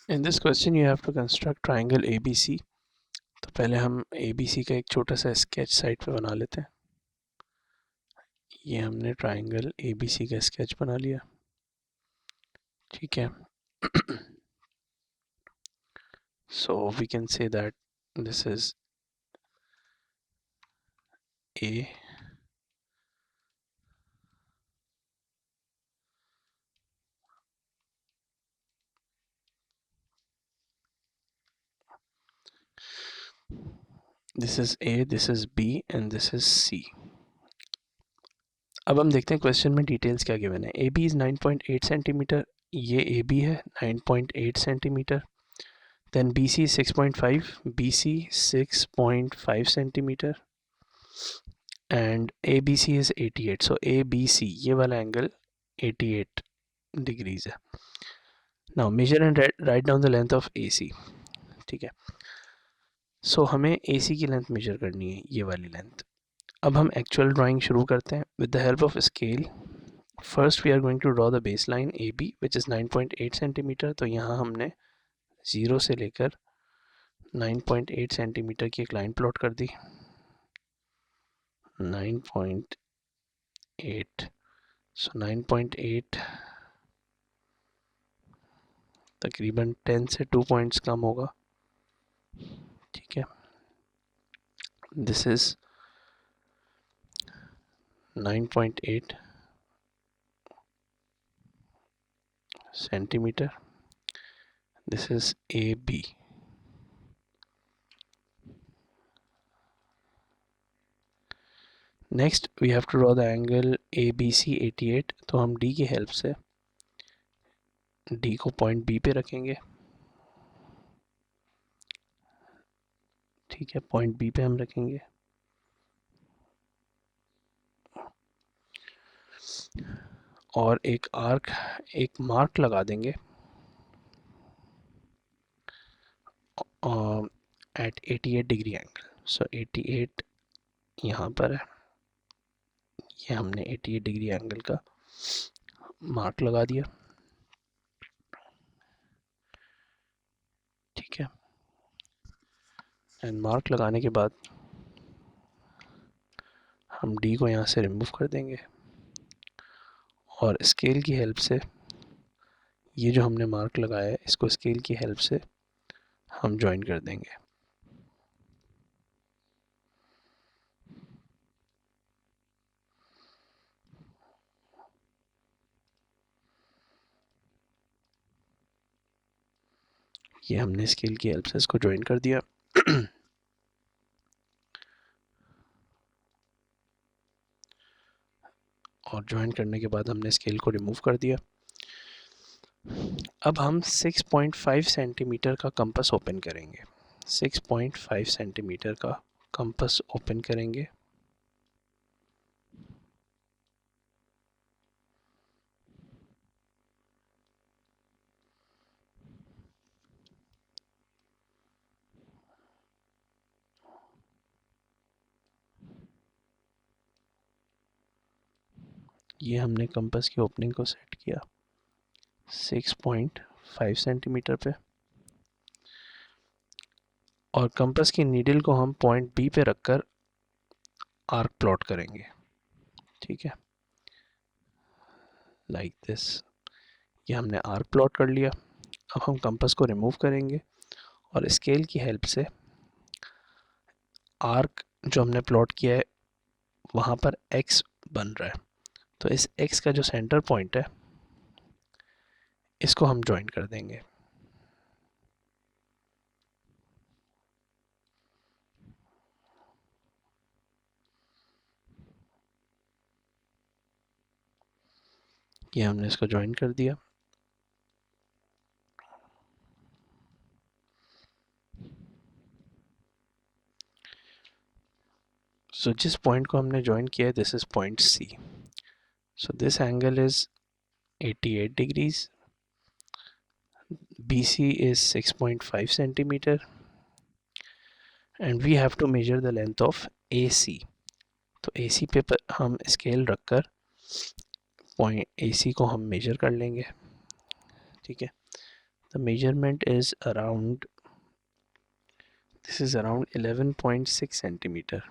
In this question you have to construct triangle ABC. तो पहले हम ABC का एक छोटा सा स्केच साइड पे बना लेते हैं. ये हमने ट्राइंगल ABC का स्केच बना लिया. ठीक है. So we can say that this is A, this is A, this is B and this is C. अब हम देखते हैं क्वेश्चन में डिटेल्स क्या गिवन है. AB is 9.8 centimetre. ये AB है 9.8 centimetre. Then BC 6.5, BC 6.5 centimetre and ABC is 88. So ABC ये वाला एंगल 88 डिग्रीज है. Now measure and write down the length of AC. ठीक है. सो हमें AC की लेंथ मेजर करनी है, ये वाली लेंथ. अब हम एक्चुअल ड्राइंग शुरू करते हैं with the help of scale. First we are going to draw the base line AB which is 9.8 centimetre. तो यहाँ हमने 0 से लेकर 9.8 सेंटीमीटर की एक लाइन प्लॉट कर दी. 9.8. सो 9.8 तकरीबन 10 से 2 पॉइंट्स कम होगा. ठीक है. This is 9.8 centimetre. This is AB. Next we have to draw the angle ABC 88. तो हम D की हेल्प से D को पॉइंट B पे रखेंगे. ठीक है. पॉइंट B पे हम रखेंगे और एक मार्क लगा देंगे एट 88 डिग्री एंगल. सो 88 यहाँ पर है. ये हमने 88 डिग्री एंगल का मार्क लगा दिया. ठीक है. एंड मार्क लगाने के बाद हम D को यहाँ से रिमूव कर देंगे और स्केल की हेल्प से ये जो हमने मार्क लगाया है इसको स्केल की हेल्प से हम ज्वाइन कर देंगे. ये हमने स्केल की हेल्प से इसको ज्वाइन कर दिया. और ज्वाइन करने के बाद हमने स्केल को रिमूव कर दिया. अब हम 6.5 सेंटीमीटर का कंपास ओपन करेंगे. 6.5 सेंटीमीटर का कंपास ओपन करेंगे. ये हमने कंपास की ओपनिंग को सेट किया 6.5 सेंटीमीटर पे और कंपास की नीडल को हम पॉइंट B पे रखकर आर्क प्लॉट करेंगे. ठीक है. Like this. ये हमने आर्क प्लॉट कर लिया. अब हम कंपास को रिमूव करेंगे और स्केल की हेल्प से आर्क जो हमने प्लॉट किया है वहाँ पर X बन रहा है. तो इस X का जो सेंटर पॉइंट है इसको हम ज्वाइन कर देंगे. ये हमने इसको ज्वाइन कर दिया. सो जिस पॉइंट को हमने ज्वाइन किया है this is point C. So this angle is 88 degrees. BC is 6.5 centimeter and we have to measure the length of AC. तो AC पे पर हम स्केल रखकर पॉइंट AC को हम मेजर कर लेंगे. ठीक है. The measurement is around, this is around 11.6 centimeter.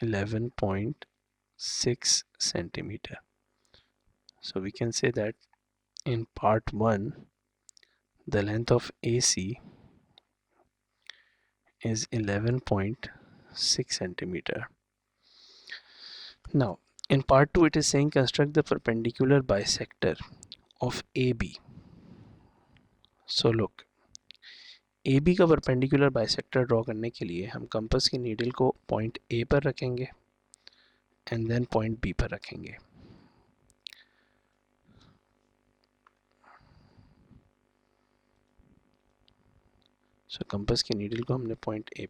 11.6 centimeter. So we can say that in part 1 the length of AC is 11.6 centimeter. Now in part 2 it is saying construct the perpendicular bisector of AB. So look, AB का perpendicular bisector draw करने के लिए हम compass की needle को point A पर रखेंगे and then point B पर रखेंगे. सो कंपास की नीडल को हमने पॉइंट A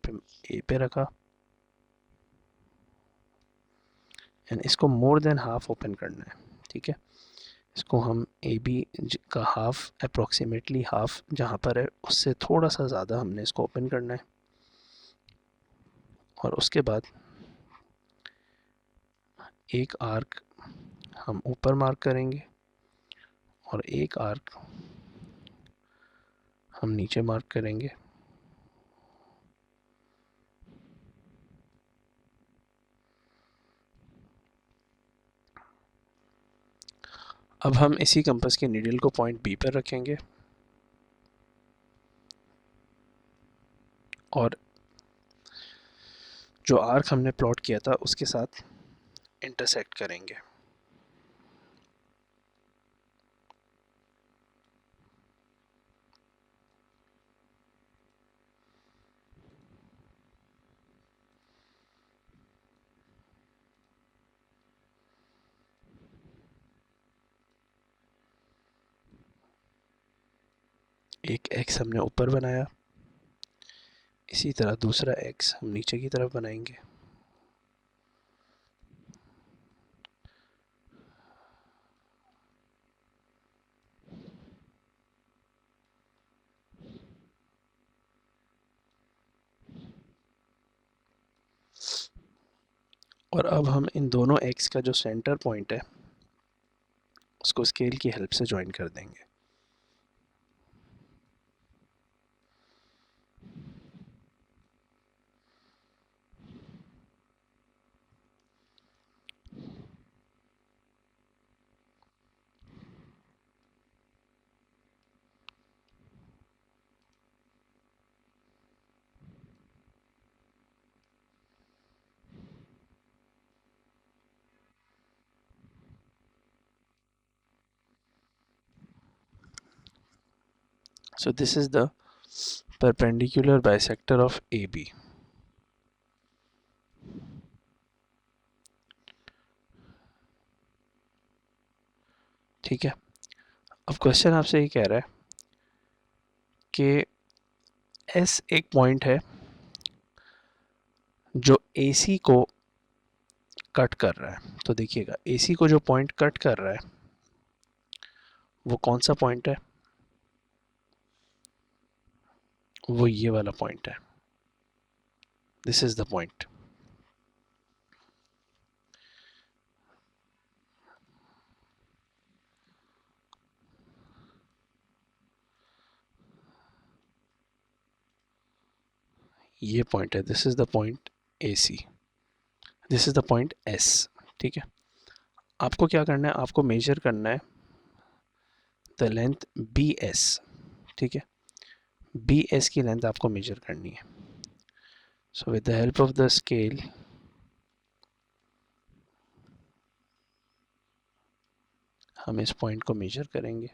पे रखा एंड इसको मोर देन हाफ ओपन करना है. ठीक है, इसको हम AB का हाफ, अप्रॉक्सीमेटली हाफ जहाँ पर है उससे थोड़ा सा ज़्यादा हमने इसको ओपन करना है. और उसके बाद एक आर्क हम ऊपर मार्क करेंगे और एक आर्क हम नीचे मार्क करेंगे. अब हम इसी कंपास के नीडल को पॉइंट बी पर रखेंगे और जो आर्क हमने प्लॉट किया था उसके साथ इंटरसेक्ट करेंगे. एक एक्स हमने ऊपर बनाया, इसी तरह दूसरा एक्स हम नीचे की तरफ बनाएंगे. और अब हम इन दोनों एक्स का जो सेंटर पॉइंट है उसको स्केल की हेल्प से ज्वाइन कर देंगे. So this is the perpendicular bisector of AB. ठीक है, अब क्वेश्चन आपसे ये कह रहा है कि S एक पॉइंट है जो AC को कट कर रहा है. तो देखिएगा AC को जो पॉइंट कट कर रहा है वो कौन सा पॉइंट है? वो ये वाला पॉइंट है. This is the point. ये पॉइंट है, this is the point AC, this is the point S. ठीक है, आपको क्या करना है, आपको मेजर करना है द लेंथ BS. ठीक है, BS की लेंथ आपको मेजर करनी है. So with the help of the scale हम इस पॉइंट को मेजर करेंगे.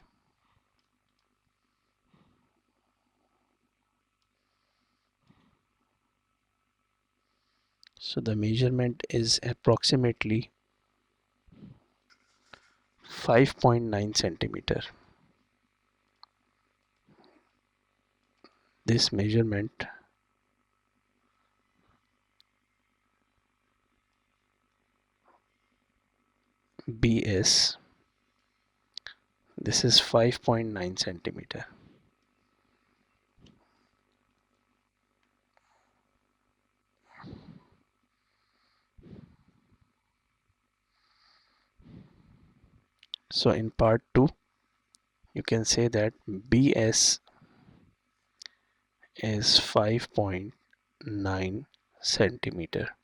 So the measurement is approximately 5.9 centimeter. This measurement BS, this is 5.9 centimeter. So in part 2 you can say that BS is 5.9 centimeter.